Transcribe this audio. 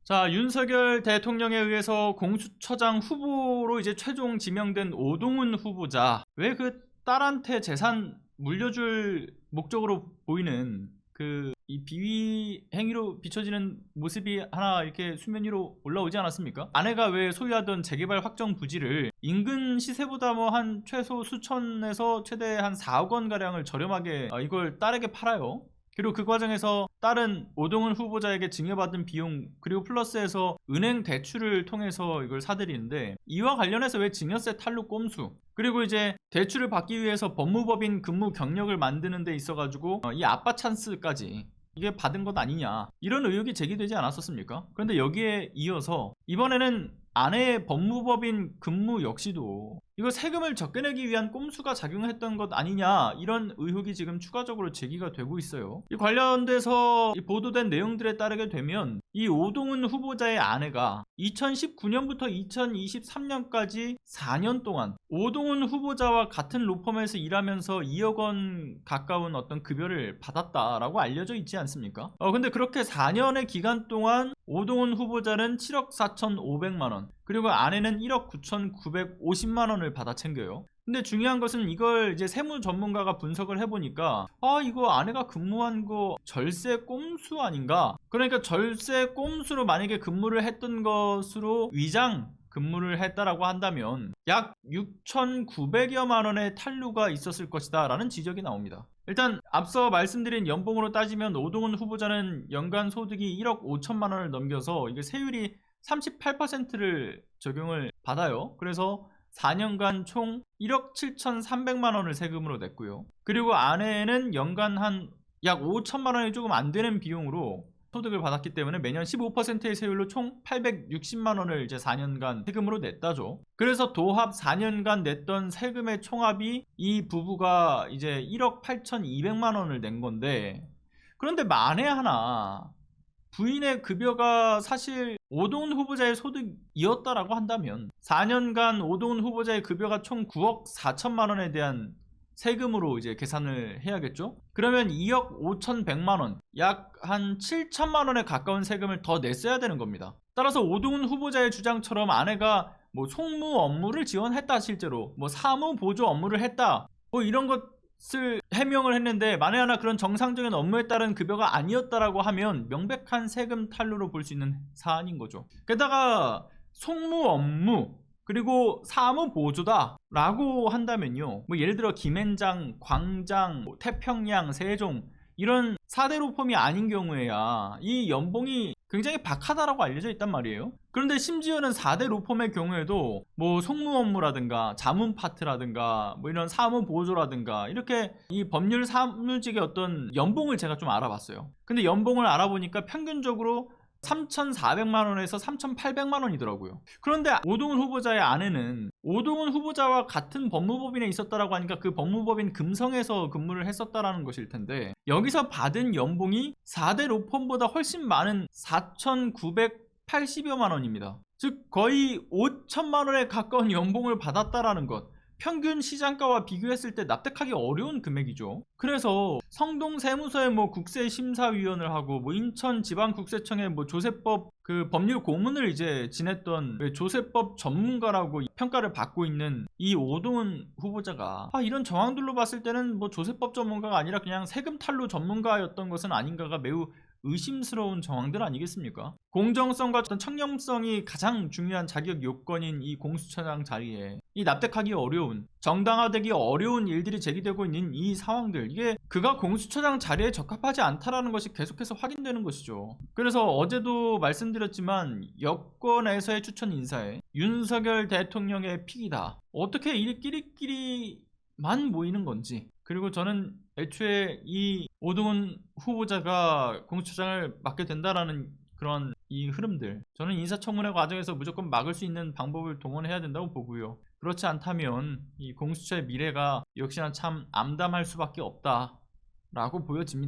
자, 윤석열 대통령에 의해서 공수처장 후보로 이제 최종 지명된 오동훈 후보자, 왜 그 딸한테 재산 물려줄 목적으로 보이는 이 비위 행위로 비춰지는 모습이 하나 이렇게 수면 위로 올라오지 않았습니까? 아내가 왜 소유하던 재개발 확정 부지를 인근 시세보다 뭐 한 최소 수천에서 최대 한 4억 원 가량을 저렴하게 이걸 딸에게 팔아요. 그리고 그 과정에서 딸은 오동훈 후보자에게 증여받은 비용 그리고 플러스해서 은행 대출을 통해서 이걸 사들이는데, 이와 관련해서 왜 증여세 탈루 꼼수, 그리고 이제 대출을 받기 위해서 법무법인 근무 경력을 만드는 데 있어가지고 이 아빠 찬스까지 이게 받은 것 아니냐, 이런 의혹이 제기되지 않았었습니까? 그런데 여기에 이어서 이번에는 아내의 법무법인 근무 역시도 이거 세금을 적게 내기 위한 꼼수가 작용했던 것 아니냐, 이런 의혹이 지금 추가적으로 제기가 되고 있어요. 이 관련돼서 보도된 내용들에 따르게 되면 이 오동훈 후보자의 아내가 2019년부터 2023년까지 4년 동안 오동훈 후보자와 같은 로펌에서 일하면서 2억 원 가까운 어떤 급여를 받았다라고 알려져 있지 않습니까? 근데 그렇게 4년의 기간 동안 오동훈 후보자는 7억 4,500만 원, 그리고 아내는 1억 9,950만 원을 받아 챙겨요. 근데 중요한 것은 이걸 이제 세무 전문가가 분석을 해보니까 이거 아내가 근무한 거 절세 꼼수 아닌가? 그러니까 절세 꼼수로 만약에 근무를 했던 것으로 위장 근무를 했다라고 한다면 약 6,900여만 원의 탈루가 있었을 것이다 라는 지적이 나옵니다. 일단 앞서 말씀드린 연봉으로 따지면 오동훈 후보자는 연간 소득이 1억 5천만 원을 넘겨서 이게 세율이 38%를 적용을 받아요. 그래서 4년간 총 1억 7,300만 원을 세금으로 냈고요. 그리고 아내는 연간 한 약 5천만 원이 조금 안 되는 비용으로 소득을 받았기 때문에 매년 15%의 세율로 총 860만 원을 이제 4년간 세금으로 냈다죠. 그래서 도합 4년간 냈던 세금의 총합이 이 부부가 이제 1억 8,200만 원을 낸 건데, 그런데 만에 하나 부인의 급여가 사실 오동훈 후보자의 소득이었다라고 한다면 4년간 오동훈 후보자의 급여가 총 9억 4천만 원에 대한 세금으로 이제 계산을 해야겠죠? 그러면 2억 5,100만 원, 약 한 7천만 원에 가까운 세금을 더 냈어야 되는 겁니다. 따라서 오동훈 후보자의 주장처럼 아내가 뭐 송무 업무를 지원했다, 실제로 뭐 사무 보조 업무를 했다, 뭐 이런 것을 해명을 했는데 만에 하나 그런 정상적인 업무에 따른 급여가 아니었다라고 하면 명백한 세금 탈루로 볼 수 있는 사안인 거죠. 게다가 송무 업무 그리고 사무 보조다 라고 한다면요, 뭐 예를 들어 김앤장, 광장, 태평양, 세종 이런 4대 로펌이 아닌 경우에야 이 연봉이 굉장히 박하다라고 알려져 있단 말이에요. 그런데 심지어는 4대 로펌의 경우에도 뭐 송무 업무라든가 자문 파트라든가 뭐 이런 사무 보조라든가 이렇게 이 법률 사무직의 어떤 연봉을 제가 좀 알아봤어요. 근데 연봉을 알아보니까 평균적으로 3,400만 원에서 3,800만 원이더라고요. 그런데 오동훈 후보자의 아내는 오동훈 후보자와 같은 법무법인에 있었다라고 하니까 그 법무법인 금성에서 근무를 했었다라는 것일 텐데, 여기서 받은 연봉이 4대 로펌보다 훨씬 많은 4,980여만 원입니다. 즉 거의 5천만 원에 가까운 연봉을 받았다라는 것, 평균 시장가와 비교했을 때 납득하기 어려운 금액이죠. 그래서 성동세무서에 뭐 국세심사위원을 하고 뭐 인천지방국세청에 뭐 조세법 그 법률 고문을 이제 지냈던 조세법 전문가라고 평가를 받고 있는 이 오동훈 후보자가 이런 정황들로 봤을 때는 뭐 조세법 전문가가 아니라 그냥 세금 탈루 전문가였던 것은 아닌가가 매우 의심스러운 정황들 아니겠습니까? 공정성과 어떤 청렴성이 가장 중요한 자격 요건인 이 공수처장 자리에 이 납득하기 어려운, 정당화되기 어려운 일들이 제기되고 있는 이 상황들, 이게 그가 공수처장 자리에 적합하지 않다라는 것이 계속해서 확인되는 것이죠. 그래서 어제도 말씀드렸지만 여권에서의 추천 인사에 윤석열 대통령의 픽이다, 어떻게 이 끼리끼리만 모이는 건지, 그리고 저는 애초에 이 오동훈 후보자가 공수처장을 맡게 된다라는 그런 이 흐름들, 저는 인사청문회 과정에서 무조건 막을 수 있는 방법을 동원해야 된다고 보고요. 그렇지 않다면 이 공수처의 미래가 역시나 참 암담할 수밖에 없다라고 보여집니다.